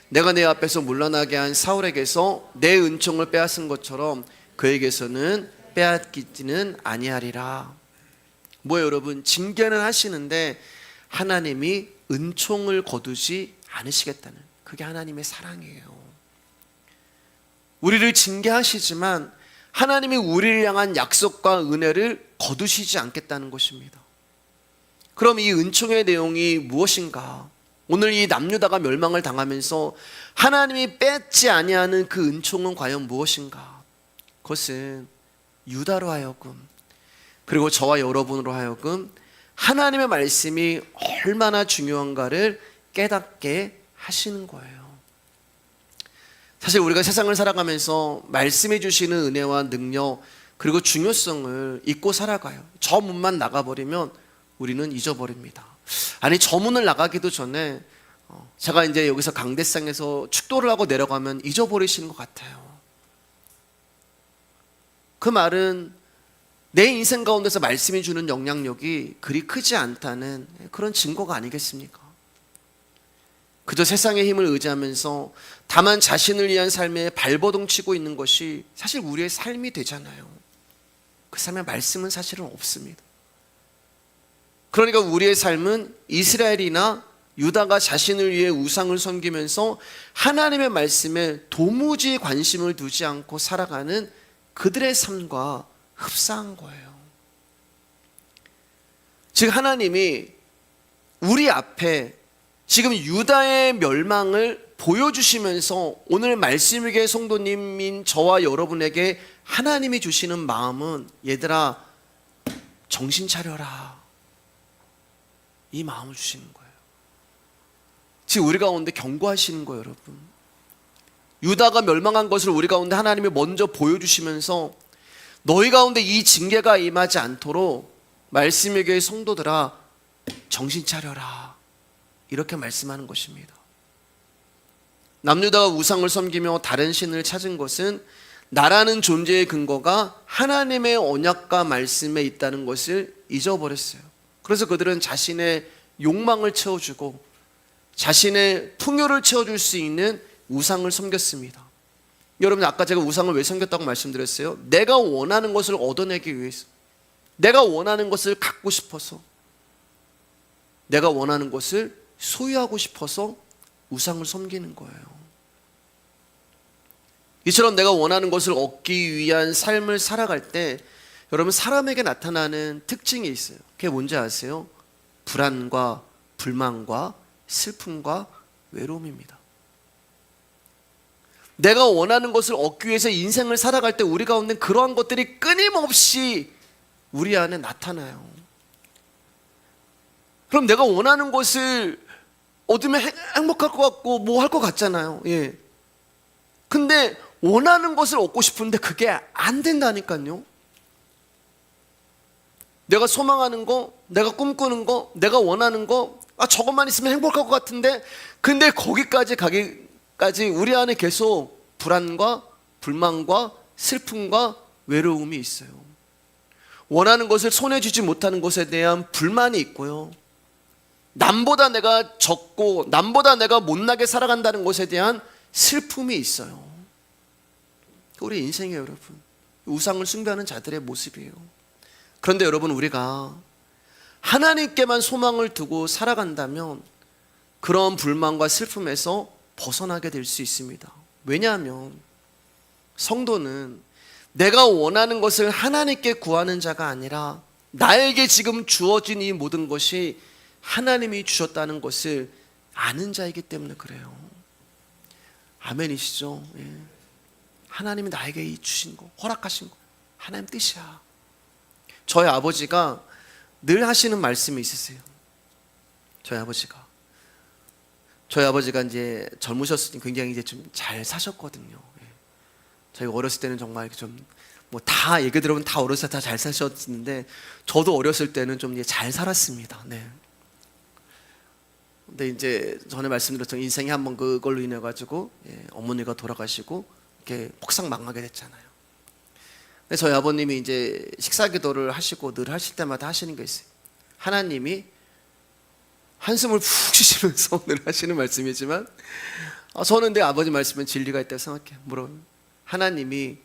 내가 내 앞에서 물러나게 한 사울에게서 내 은총을 빼앗은 것처럼 그에게서는 빼앗기지는 아니하리라. 뭐예요, 여러분? 징계는 하시는데 하나님이 은총을 거두지 않으시겠다는, 그게 하나님의 사랑이에요. 우리를 징계하시지만 하나님이 우리를 향한 약속과 은혜를 거두시지 않겠다는 것입니다. 그럼 이 은총의 내용이 무엇인가? 오늘 이 남유다가 멸망을 당하면서 하나님이 뺏지 아니하는 그 은총은 과연 무엇인가? 그것은 유다로 하여금, 그리고 저와 여러분으로 하여금 하나님의 말씀이 얼마나 중요한가를 깨닫게 하시는 거예요. 사실 우리가 세상을 살아가면서 말씀해 주시는 은혜와 능력, 그리고 중요성을 잊고 살아가요. 저 문만 나가버리면 우리는 잊어버립니다. 아니, 저 문을 나가기도 전에 제가 이제 여기서 강대상에서 축도를 하고 내려가면 잊어버리시는 것 같아요. 그 말은 내 인생 가운데서 말씀이 주는 영향력이 그리 크지 않다는 그런 증거가 아니겠습니까? 그저 세상의 힘을 의지하면서 다만 자신을 위한 삶에 발버둥 치고 있는 것이 사실 우리의 삶이 되잖아요. 그 삶의 말씀은 사실은 없습니다. 그러니까 우리의 삶은 이스라엘이나 유다가 자신을 위해 우상을 섬기면서 하나님의 말씀에 도무지 관심을 두지 않고 살아가는 그들의 삶과 흡사한 거예요. 즉 하나님이 우리 앞에 지금 유다의 멸망을 보여주시면서 오늘 말씀 위기의 성도님인 저와 여러분에게 하나님이 주시는 마음은, 얘들아 정신 차려라, 이 마음을 주시는 거예요. 지금 우리 가운데 경고하시는 거예요. 여러분, 유다가 멸망한 것을 우리 가운데 하나님이 먼저 보여주시면서 너희 가운데 이 징계가 임하지 않도록 말씀 위기의 성도들아 정신 차려라, 이렇게 말씀하는 것입니다. 남유다가 우상을 섬기며 다른 신을 찾은 것은 나라는 존재의 근거가 하나님의 언약과 말씀에 있다는 것을 잊어버렸어요. 그래서 그들은 자신의 욕망을 채워주고 자신의 풍요를 채워줄 수 있는 우상을 섬겼습니다. 여러분, 아까 제가 우상을 왜 섬겼다고 말씀드렸어요? 내가 원하는 것을 얻어내기 위해서, 내가 원하는 것을 갖고 싶어서, 내가 원하는 것을 소유하고 싶어서 우상을 섬기는 거예요. 이처럼 내가 원하는 것을 얻기 위한 삶을 살아갈 때 여러분, 사람에게 나타나는 특징이 있어요. 그게 뭔지 아세요? 불안과 불만과 슬픔과 외로움입니다. 내가 원하는 것을 얻기 위해서 인생을 살아갈 때 우리 가운데 그러한 것들이 끊임없이 우리 안에 나타나요. 그럼 내가 원하는 것을 얻으면 행복할 것 같고 뭐 할 것 같잖아요. 예. 근데 원하는 것을 얻고 싶은데 그게 안 된다니까요. 내가 소망하는 거, 내가 꿈꾸는 거, 내가 원하는 거, 저것만 있으면 행복할 것 같은데, 근데 거기까지 가기까지 우리 안에 계속 불안과 불만과 슬픔과 외로움이 있어요. 원하는 것을 손에 쥐지 못하는 것에 대한 불만이 있고요. 남보다 내가 적고 남보다 내가 못나게 살아간다는 것에 대한 슬픔이 있어요. 우리 인생이에요, 여러분. 우상을 숭배하는 자들의 모습이에요. 그런데 여러분, 우리가 하나님께만 소망을 두고 살아간다면 그런 불만과 슬픔에서 벗어나게 될 수 있습니다. 왜냐하면 성도는 내가 원하는 것을 하나님께 구하는 자가 아니라 나에게 지금 주어진 이 모든 것이 하나님이 주셨다는 것을 아는 자이기 때문에 그래요. 아멘이시죠? 예. 하나님이 나에게 이 주신 거, 허락하신 거 하나님 뜻이야. 저희 아버지가 늘 하시는 말씀이 있으세요. 저희 아버지가 이제 젊으셨을 때 굉장히 이제 좀 잘 사셨거든요. 예. 저희가 어렸을 때는 정말 좀 뭐 다 얘기 들어보면 다 어렸을 때 다 잘 사셨는데 저도 어렸을 때는 좀 잘 살았습니다. 네. 근데 이제 전에 말씀드렸던 인생이 한번 그걸로 인해 가지고 어머니가 돌아가시고 이렇게 폭삭 망하게 됐잖아요. 근데 저희 아버님이 이제 식사 기도를 하시고 늘 하실 때마다 하시는 게 있어요. 하나님이 한숨을 푹 쉬시면서 늘 하시는 말씀이지만 저는 내 아버지 말씀은 진리가 있다고 생각해요. 물론 하나님이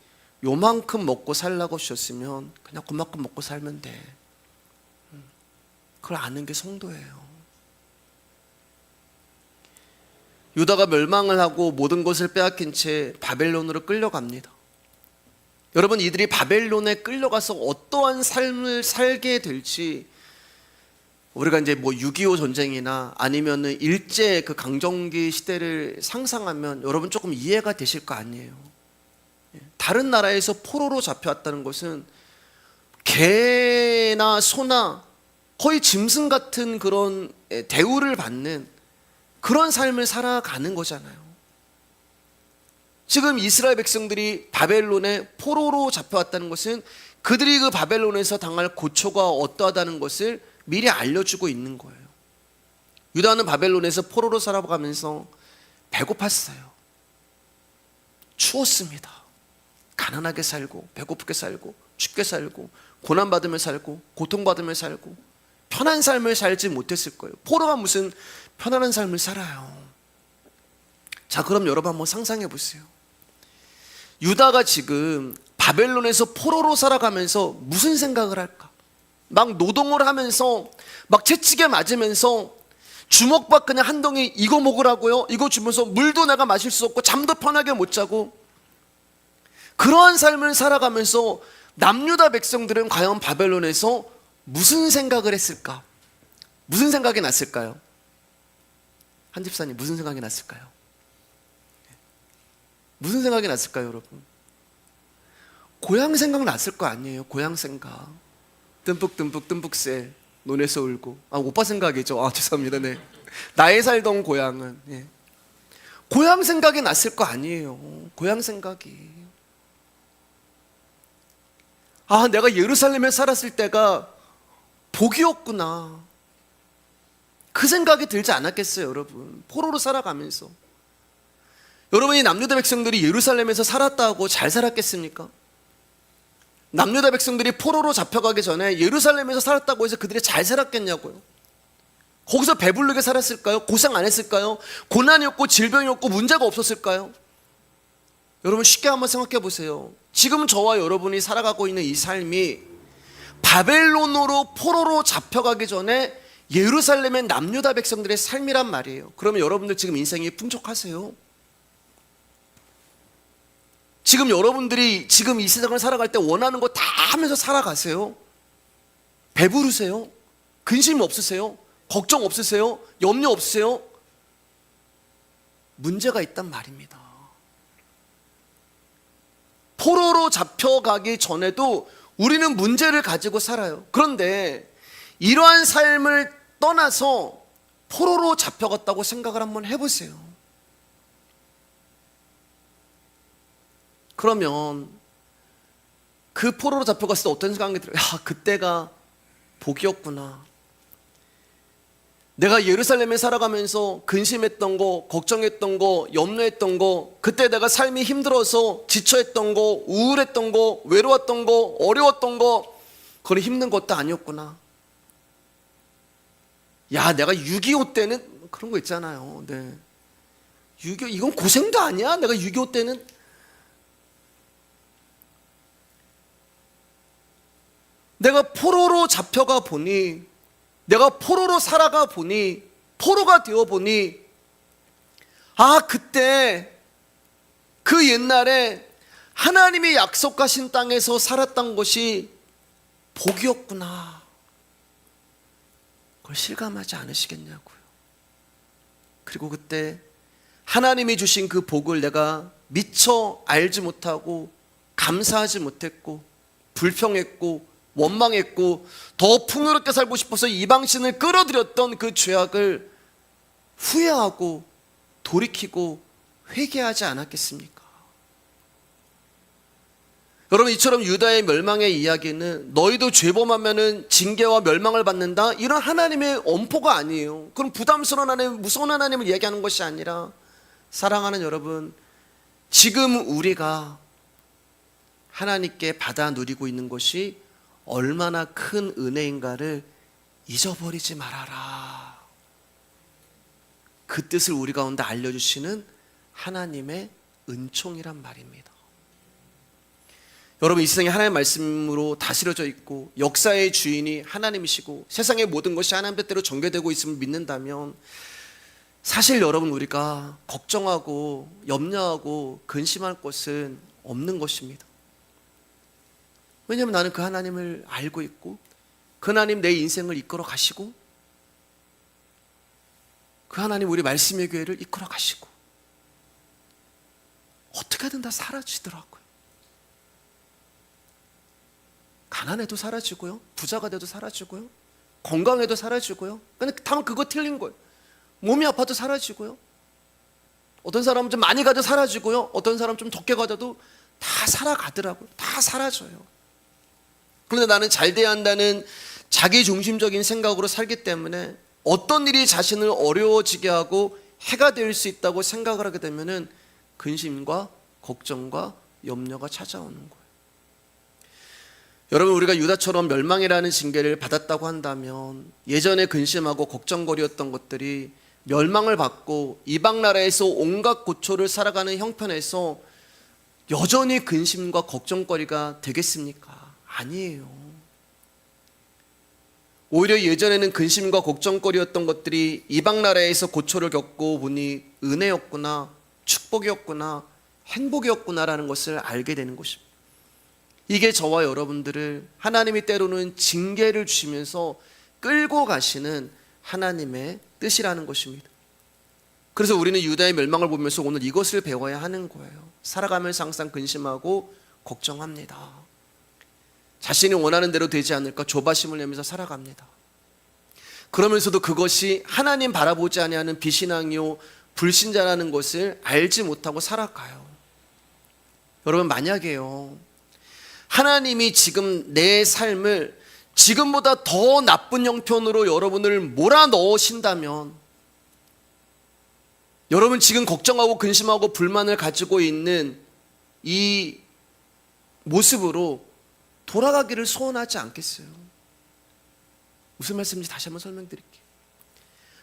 요만큼 먹고 살라고 주셨으면 그냥 그만큼 먹고 살면 돼. 그걸 아는 게 성도예요. 유다가 멸망을 하고 모든 것을 빼앗긴 채 바벨론으로 끌려갑니다. 여러분, 이들이 바벨론에 끌려가서 어떠한 삶을 살게 될지 우리가 이제 뭐 6.25 전쟁이나 아니면은 일제 그 강점기 시대를 상상하면 여러분 조금 이해가 되실 거 아니에요. 다른 나라에서 포로로 잡혀왔다는 것은 개나 소나 거의 짐승 같은 그런 대우를 받는 그런 삶을 살아가는 거잖아요. 지금 이스라엘 백성들이 바벨론에 포로로 잡혀왔다는 것은 그들이 그 바벨론에서 당할 고초가 어떠하다는 것을 미리 알려주고 있는 거예요. 유다는 바벨론에서 포로로 살아가면서 배고팠어요. 추웠습니다. 가난하게 살고 배고프게 살고 춥게 살고 고난받으며 살고 고통받으며 살고 편한 삶을 살지 못했을 거예요. 포로가 무슨 편안한 삶을 살아요. 자, 그럼 여러분 한번 상상해 보세요. 유다가 지금 바벨론에서 포로로 살아가면서 무슨 생각을 할까? 막 노동을 하면서 막 채찍에 맞으면서 주먹밥 그냥 한 덩이 이거 먹으라고요? 이거 주면서 물도 내가 마실 수 없고 잠도 편하게 못 자고 그러한 삶을 살아가면서 남유다 백성들은 과연 바벨론에서 무슨 생각을 했을까? 무슨 생각이 났을까요? 한 집사님 무슨 생각이 났을까요? 무슨 생각이 났을까요, 여러분? 고향 생각 났을 거 아니에요. 고향 생각. 듬뿍 새 논에서 울고. 오빠 생각이죠. 죄송합니다. 네. 나의 살던 고향은. 예. 고향 생각이 났을 거 아니에요. 고향 생각이. 내가 예루살렘에 살았을 때가 복이었구나. 그 생각이 들지 않았겠어요, 여러분? 포로로 살아가면서. 여러분이 남유다 백성들이 예루살렘에서 살았다고 잘 살았겠습니까? 남유다 백성들이 포로로 잡혀가기 전에 예루살렘에서 살았다고 해서 그들이 잘 살았겠냐고요? 거기서 배부르게 살았을까요? 고생 안 했을까요? 고난이 없고 질병이 없고 문제가 없었을까요? 여러분 쉽게 한번 생각해 보세요. 지금 저와 여러분이 살아가고 있는 이 삶이 바벨론으로 포로로 잡혀가기 전에 예루살렘의 남유다 백성들의 삶이란 말이에요. 그러면 여러분들 지금 인생이 풍족하세요? 지금 여러분들이 지금 이 세상을 살아갈 때 원하는 거 다 하면서 살아가세요? 배부르세요? 근심 없으세요? 걱정 없으세요? 염려 없으세요? 문제가 있단 말입니다. 포로로 잡혀가기 전에도 우리는 문제를 가지고 살아요. 그런데 이러한 삶을 떠나서 포로로 잡혀갔다고 생각을 한번 해보세요. 그러면 그 포로로 잡혀갔을 때 어떤 생각이 들어요? 야, 그때가 복이었구나. 내가 예루살렘에 살아가면서 근심했던 거, 걱정했던 거, 염려했던 거, 그때 내가 삶이 힘들어서 지쳐했던 거, 우울했던 거, 외로웠던 거, 어려웠던 거, 그건 힘든 것도 아니었구나. 야, 내가 6.25 때는 그런 거 있잖아요. 네. 6.25 이건 고생도 아니야. 내가 6.25 때는 내가 포로로 잡혀가 보니, 내가 포로로 살아가 보니, 포로가 되어 보니, 아, 그때 그 옛날에 하나님이 약속하신 땅에서 살았던 것이 복이었구나. 그걸 실감하지 않으시겠냐고요. 그리고 그때 하나님이 주신 그 복을 내가 미처 알지 못하고 감사하지 못했고 불평했고 원망했고 더 풍요롭게 살고 싶어서 이방신을 끌어들였던 그 죄악을 후회하고 돌이키고 회개하지 않았겠습니까? 여러분, 이처럼 유다의 멸망의 이야기는 너희도 죄범하면은 징계와 멸망을 받는다, 이런 하나님의 엄포가 아니에요. 그럼 부담스러운 하나님, 무서운 하나님을 이야기하는 것이 아니라, 사랑하는 여러분, 지금 우리가 하나님께 받아 누리고 있는 것이 얼마나 큰 은혜인가를 잊어버리지 말아라. 그 뜻을 우리 가운데 알려주시는 하나님의 은총이란 말입니다. 여러분, 이 세상에 하나님의 말씀으로 다스려져 있고 역사의 주인이 하나님이시고 세상의 모든 것이 하나님 뜻대로 전개되고 있음을 믿는다면, 사실 여러분, 우리가 걱정하고 염려하고 근심할 것은 없는 것입니다. 왜냐하면 나는 그 하나님을 알고 있고 그 하나님 내 인생을 이끌어 가시고 그 하나님 우리 말씀의 교회를 이끌어 가시고 어떻게든 다 사라지더라고요. 가난해도 사라지고요, 부자가 돼도 사라지고요, 건강해도 사라지고요. 근데 다만 그거 틀린 거예요. 몸이 아파도 사라지고요, 어떤 사람은 좀 많이 가도 사라지고요, 어떤 사람은 좀 적게 가도 다 살아가더라고요. 다 사라져요. 그런데 나는 잘 돼야 한다는 자기중심적인 생각으로 살기 때문에 어떤 일이 자신을 어려워지게 하고 해가 될 수 있다고 생각을 하게 되면 근심과 걱정과 염려가 찾아오는 거예요. 여러분, 우리가 유다처럼 멸망이라는 징계를 받았다고 한다면 예전에 근심하고 걱정거리였던 것들이 멸망을 받고 이방 나라에서 온갖 고초를 살아가는 형편에서 여전히 근심과 걱정거리가 되겠습니까? 아니에요. 오히려 예전에는 근심과 걱정거리였던 것들이 이방 나라에서 고초를 겪고 보니 은혜였구나, 축복이었구나, 행복이었구나라는 것을 알게 되는 것입니다. 이게 저와 여러분들을 하나님이 때로는 징계를 주시면서 끌고 가시는 하나님의 뜻이라는 것입니다. 그래서 우리는 유다의 멸망을 보면서 오늘 이것을 배워야 하는 거예요. 살아가면서 항상 근심하고 걱정합니다. 자신이 원하는 대로 되지 않을까 조바심을 내면서 살아갑니다. 그러면서도 그것이 하나님 바라보지 아니하는 비신앙이요 불신자라는 것을 알지 못하고 살아가요. 여러분, 만약에요, 하나님이 지금 내 삶을 지금보다 더 나쁜 형편으로 여러분을 몰아넣으신다면, 여러분 지금 걱정하고 근심하고 불만을 가지고 있는 이 모습으로 돌아가기를 소원하지 않겠어요? 무슨 말씀인지 다시 한번 설명드릴게요.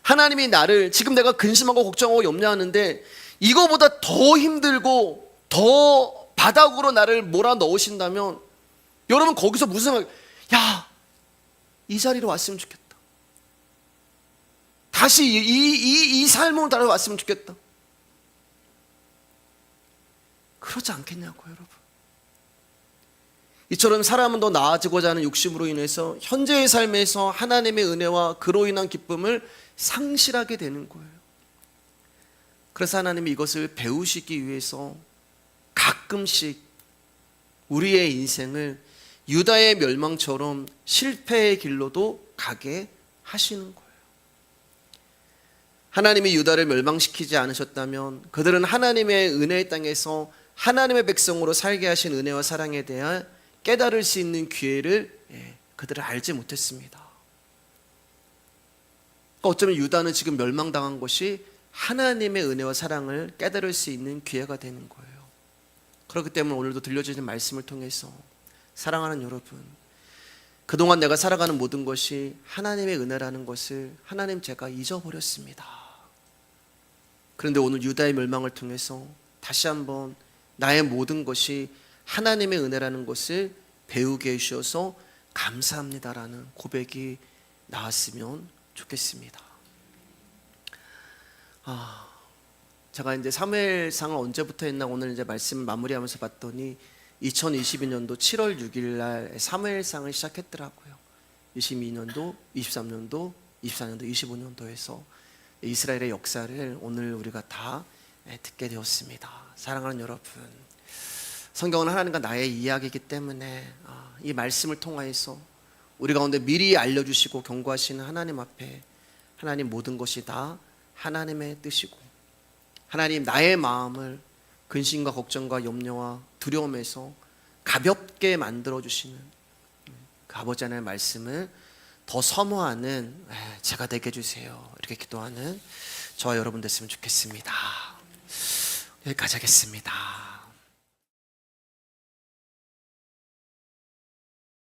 하나님이 나를 지금 내가 근심하고 걱정하고 염려하는데 이거보다 더 힘들고 더 바닥으로 나를 몰아넣으신다면, 여러분 거기서 무슨 생각, 야, 이 자리로 왔으면 좋겠다, 다시 이 삶으로 달아왔으면 좋겠다, 그러지 않겠냐고요, 여러분. 이처럼 사람은 더 나아지고자 하는 욕심으로 인해서 현재의 삶에서 하나님의 은혜와 그로 인한 기쁨을 상실하게 되는 거예요. 그래서 하나님이 이것을 배우시기 위해서 가끔씩 우리의 인생을 유다의 멸망처럼 실패의 길로도 가게 하시는 거예요. 하나님이 유다를 멸망시키지 않으셨다면 그들은 하나님의 은혜의 땅에서 하나님의 백성으로 살게 하신 은혜와 사랑에 대한 깨달을 수 있는 기회를 그들은 알지 못했습니다. 어쩌면 유다는 지금 멸망당한 것이 하나님의 은혜와 사랑을 깨달을 수 있는 기회가 되는 거예요. 그렇기 때문에 오늘도 들려주는 말씀을 통해서 사랑하는 여러분, 그동안 내가 살아가는 모든 것이 하나님의 은혜라는 것을 하나님 제가 잊어버렸습니다. 그런데 오늘 유다의 멸망을 통해서 다시 한번 나의 모든 것이 하나님의 은혜라는 것을 배우게 해주셔서 감사합니다라는 고백이 나왔으면 좋겠습니다. 제가 이제 사무엘상을 언제부터 했나 오늘 이제 말씀 마무리하면서 봤더니 2022년도 7월 6일 날 사무엘상을 시작했더라고요. 22년도, 23년도, 24년도, 25년도에서 이스라엘의 역사를 오늘 우리가 다 듣게 되었습니다. 사랑하는 여러분, 성경은 하나님과 나의 이야기이기 때문에 이 말씀을 통하여서 우리 가운데 미리 알려주시고 경고하시는 하나님 앞에 하나님 모든 것이 다 하나님의 뜻이고 하나님 나의 마음을 근심과 걱정과 염려와 두려움에서 가볍게 만들어주시는 그 아버지 하나님의 말씀을 더 사모하는 제가 되게 해주세요. 이렇게 기도하는 저와 여러분 됐으면 좋겠습니다. 여기까지 하겠습니다.